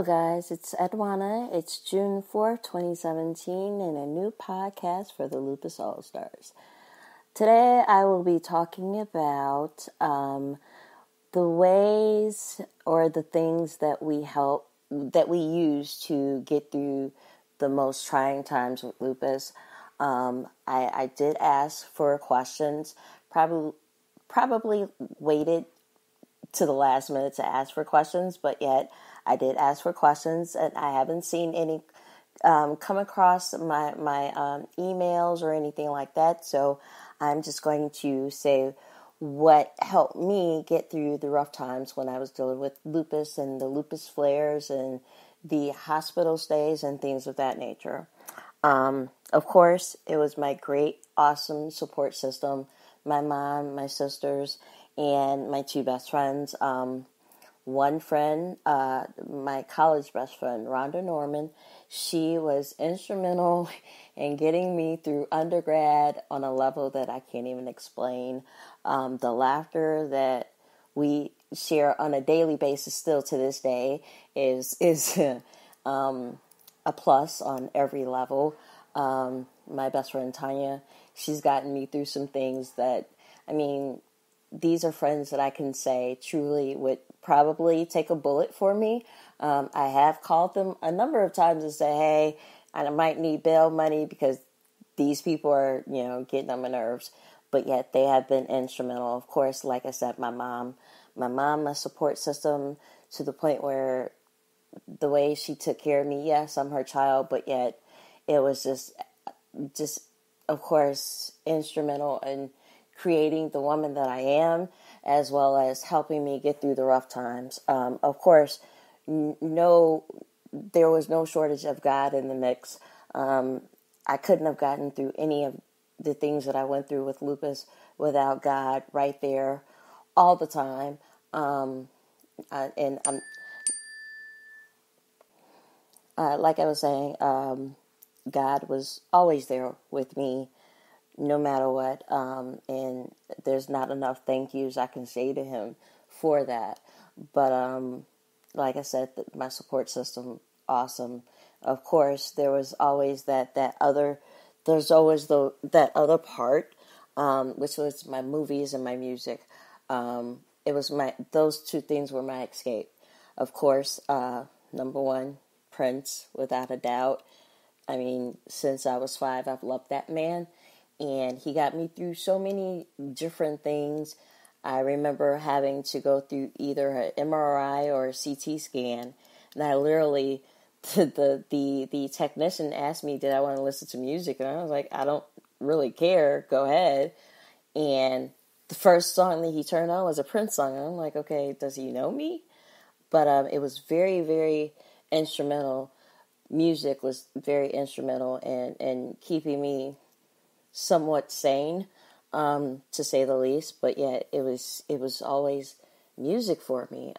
guys, it's Edwana. It's June 4th, 2017, and a new podcast for the Lupus All-Stars. Today I will be talking about the ways or the things that we use to get through the most trying times with lupus. I did ask for questions, probably waited to the last minute to ask for questions, but yet I did ask for questions, and I haven't seen any come across my emails or anything like that. So I'm just going to say what helped me get through the rough times when I was dealing with lupus and the lupus flares and the hospital stays and things of that nature. Of course, it was my great, awesome support system. My mom, my sisters, and my two best friends. One friend, my college best friend, Rhonda Norman, she was instrumental in getting me through undergrad on a level that I can't even explain. The laughter that we share on a daily basis still to this day is a plus on every level. My best friend, Tanya, she's gotten me through some things that, these are friends that I can say truly would probably take a bullet for me. I have called them a number of times and say, hey, I might need bail money because these people are, getting on my nerves. But yet they have been instrumental. Of course, like I said, my mom, my support system to the point where the way she took care of me, yes, I'm her child, but yet it was just of course, instrumental in creating the woman that I am, as well as helping me get through the rough times. Of course, there was no shortage of God in the mix. I couldn't have gotten through any of the things that I went through with lupus without God right there all the time. Like I was saying, God was always there with me, no matter what, and there's not enough thank yous I can say to him for that. But like I said, my support system, awesome. Of course, there was always that other part, which was my movies and my music. It was those two things were my escape. Of course, number one, Prince, without a doubt. Since I was 5, I've loved that man. And he got me through so many different things. I remember having to go through either an MRI or a CT scan. And I literally, the technician asked me, did I want to listen to music? And I was like, I don't really care. Go ahead. And the first song that he turned on was a Prince song. And I'm like, okay, does he know me? But it was very, very instrumental. Music was very instrumental in keeping me somewhat sane, to say the least, but yet it was always music for me.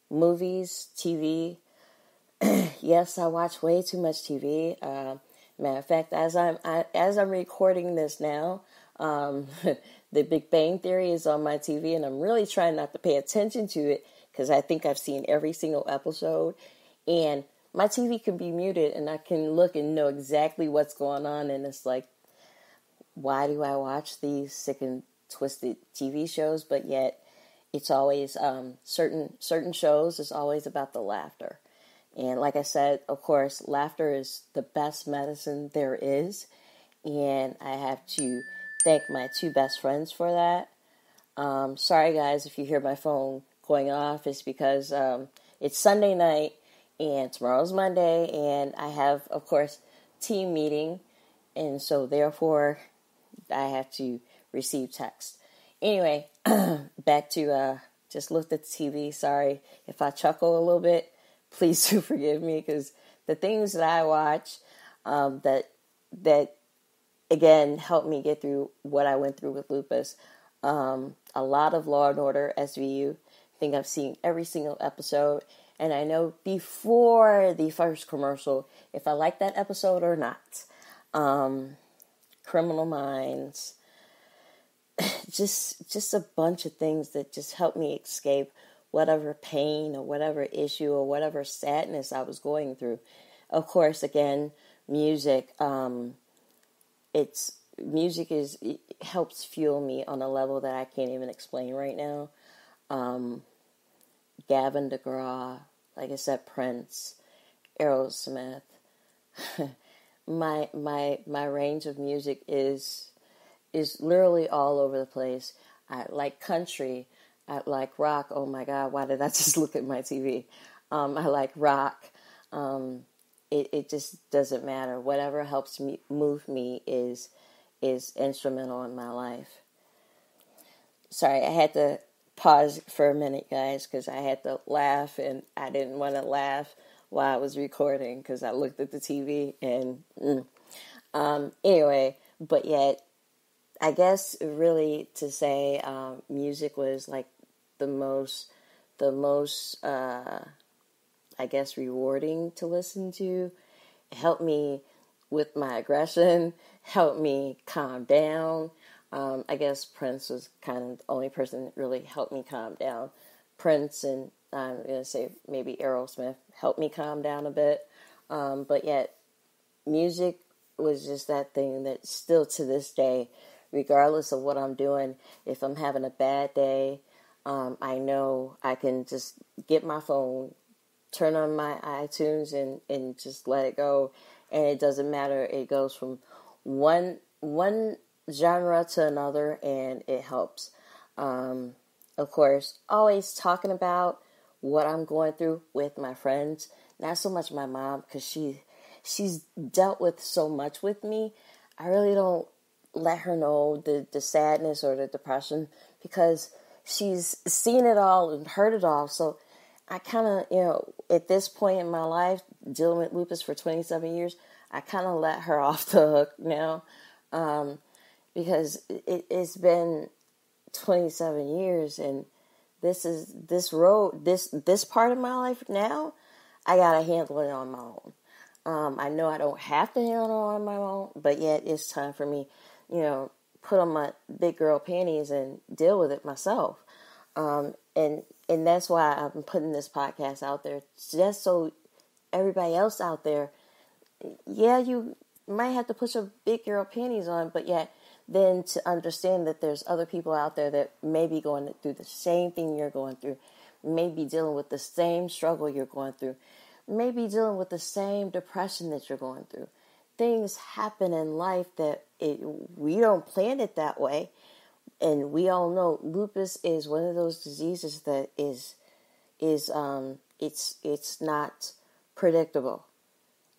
Movies, TV. Yes, I watch way too much TV. Matter of fact, as I'm recording this now, The Big Bang Theory is on my TV, and I'm really trying not to pay attention to it because I think I've seen every single episode, and my TV can be muted, and I can look and know exactly what's going on, and it's like, why do I watch these sick and twisted TV shows? But yet, it's always certain shows is always about the laughter. And like I said, of course, laughter is the best medicine there is. And I have to thank my two best friends for that. Sorry, guys, if you hear my phone going off. It's because it's Sunday night and tomorrow's Monday. And I have, of course, team meeting. And so, therefore, I have to receive text. Anyway, back to just looked at the TV. Sorry if I chuckle a little bit. Please do forgive me, because the things that I watch that again helped me get through what I went through with lupus. A lot of Law and Order SVU. I think I've seen every single episode, and I know before the first commercial if I like that episode or not. Criminal Minds, just a bunch of things that just helped me escape whatever pain or whatever issue or whatever sadness I was going through. Of course, again, music, it helps fuel me on a level that I can't even explain right now. Gavin DeGraw, like I said, Prince, Aerosmith. my range of music is literally all over the place. I like country. I like rock. Oh my God, why did I just look at my TV? I like rock. It just doesn't matter. Whatever helps me move me is instrumental in my life. Sorry, I had to pause for a minute, guys, because I had to laugh, and I didn't want to laugh while I was recording because I looked at the TV and anyway, but yet I guess really to say music was like the most I guess rewarding to listen to. It helped me with my aggression, helped me calm down. I guess Prince was kind of the only person that really helped me calm down. Prince and I'm going to say maybe Aerosmith helped me calm down a bit. But yet music was just that thing that still to this day, regardless of what I'm doing, if I'm having a bad day, I know I can just get my phone, turn on my iTunes and just let it go. And it doesn't matter. It goes from one genre to another, and it helps. Of course, always talking about what I'm going through with my friends. Not so much my mom, because she's dealt with so much with me. I really don't let her know the sadness or the depression, because she's seen it all and heard it all. So I kind of, at this point in my life, dealing with lupus for 27 years, I kind of let her off the hook now, because it's been 27 years, and this part of my life now, I gotta handle it on my own. I know I don't have to handle it on my own, but yet it's time for me, put on my big girl panties and deal with it myself. And that's why I'm putting this podcast out there, just so everybody else out there, yeah, you might have to put your big girl panties on, but yet then to understand that there's other people out there that may be going through the same thing you're going through, may be dealing with the same struggle you're going through, may be dealing with the same depression that you're going through. Things happen in life that we don't plan it that way. And we all know lupus is one of those diseases that it's not predictable.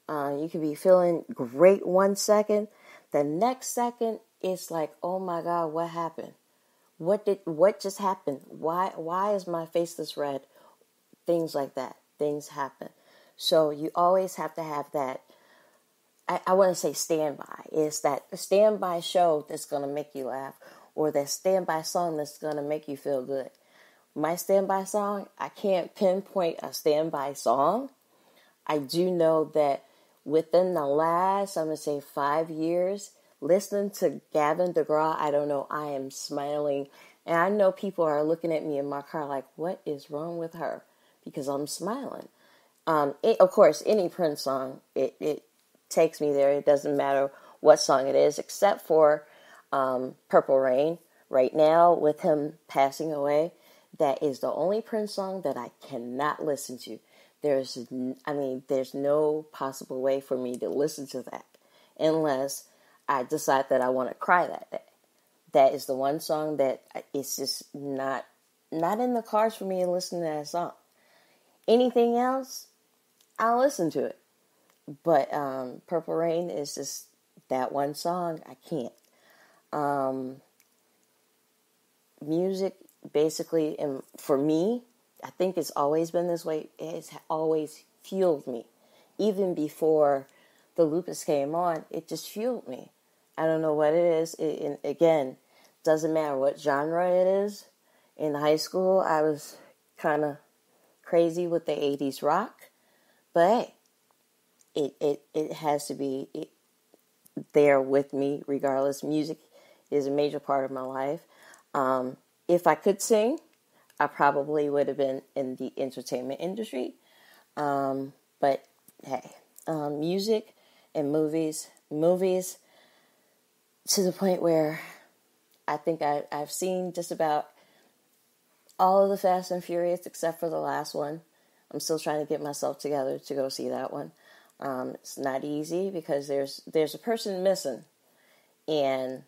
You could be feeling great one second, the next second it's like, oh my God, what happened? What just happened? Why is my face this red? Things like that. Things happen. So you always have to have that. I want to say standby. It's that standby show that's going to make you laugh, or that standby song that's going to make you feel good. My standby song, I can't pinpoint a standby song. I do know that within the last, I'm going to say 5 years, listening to Gavin DeGraw, I don't know, I am smiling. And I know people are looking at me in my car like, what is wrong with her? Because I'm smiling. Of course, any Prince song, it takes me there. It doesn't matter what song it is, except for Purple Rain. Right now, with him passing away, that is the only Prince song that I cannot listen to. There's no possible way for me to listen to that unless I decide that I want to cry that day. That is the one song that it's just not in the cards for me to listen to that song. Anything else, I'll listen to it. But Purple Rain is just that one song. I can't. Music, basically, and for me, I think it's always been this way. It's always fueled me. Even before the lupus came on, it just fueled me. I don't know what it is. And again, doesn't matter what genre it is. In high school, I was kind of crazy with the 80s rock. But hey, it has to be there with me regardless. Music is a major part of my life. If I could sing, I probably would have been in the entertainment industry. But hey, music and movies to the point where I think I've seen just about all of the Fast and Furious except for the last one. I'm still trying to get myself together to go see that one. It's not easy because there's a person missing, and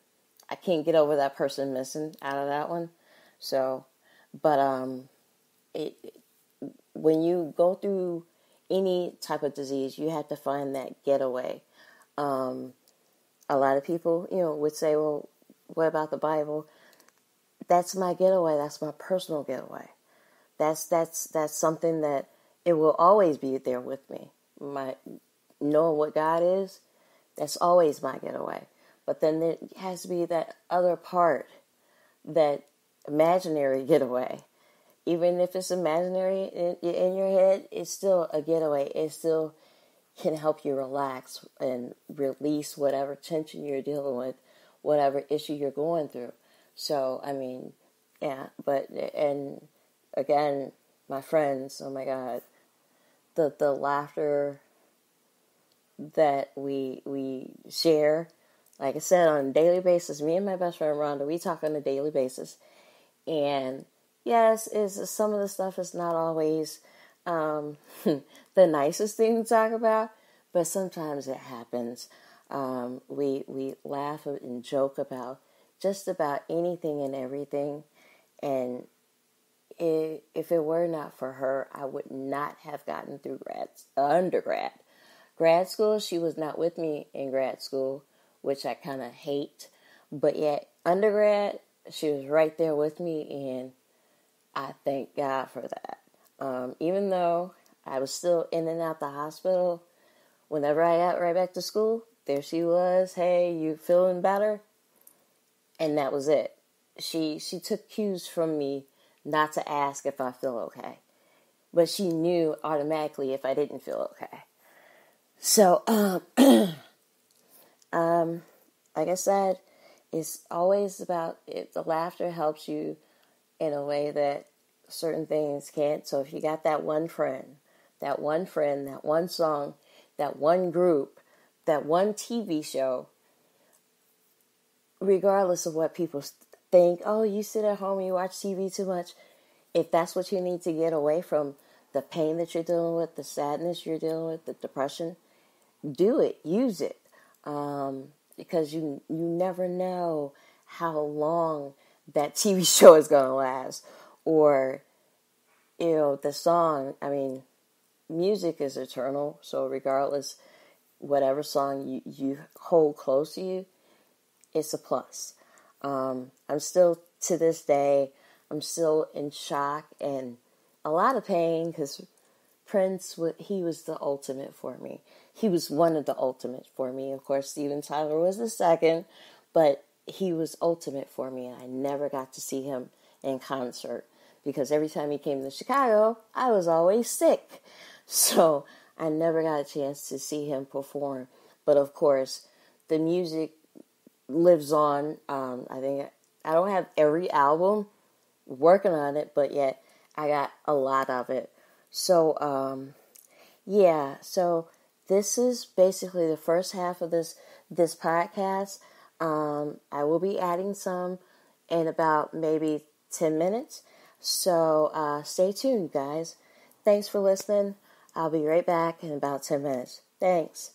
I can't get over that person missing out of that one. So, but when you go through any type of disease, you have to find that getaway. A lot of people, would say, well, what about the Bible? That's my getaway. That's my personal getaway. That's something that it will always be there with me. My knowing what God is, that's always my getaway. But then there has to be that other part, that imaginary getaway. Even if it's imaginary in your head, it's still a getaway. It still can help you relax and release whatever tension you're dealing with, whatever issue you're going through. So, I mean, yeah, and again, my friends, oh my God, the laughter that we share, like I said, on a daily basis. Me and my best friend Rhonda, we talk on a daily basis. And yes, some of the stuff is not always the nicest thing to talk about, but sometimes it happens. We laugh and joke about just about anything and everything. And if it were not for her, I would not have gotten through undergrad. Grad school, she was not with me in grad school, which I kind of hate. But yet, undergrad, she was right there with me, and I thank God for that. Even though I was still in and out the hospital, whenever I got right back to school, there she was. Hey, you feeling better? And that was it. She took cues from me not to ask if I feel okay. But she knew automatically if I didn't feel okay. So, like I said, it's always about it. The laughter helps you in a way that certain things can't. So if you got that one friend, that one song, that one group, that one TV show, regardless of what people think, oh, you sit at home and you watch TV too much. If that's what you need to get away from the pain that you're dealing with, the sadness you're dealing with, the depression, do it. Use it. Because you never know how long that TV show is going to last. Or, the song. I mean, music is eternal. So regardless, whatever song you hold close to you, it's a plus. I'm still, to this day, I'm still in shock and a lot of pain because Prince, he was the ultimate for me. He was one of the ultimate for me. Of course, Steven Tyler was the second, but he was ultimate for me, and I never got to see him in concert because every time he came to Chicago, I was always sick. So I never got a chance to see him perform. But of course, the music lives on. I think I don't have every album, working on it, but yet I got a lot of it. So, yeah, so this is basically the first half of this podcast. I will be adding some in about maybe 10 minutes. So, stay tuned, guys. Thanks for listening. I'll be right back in about 10 minutes. Thanks.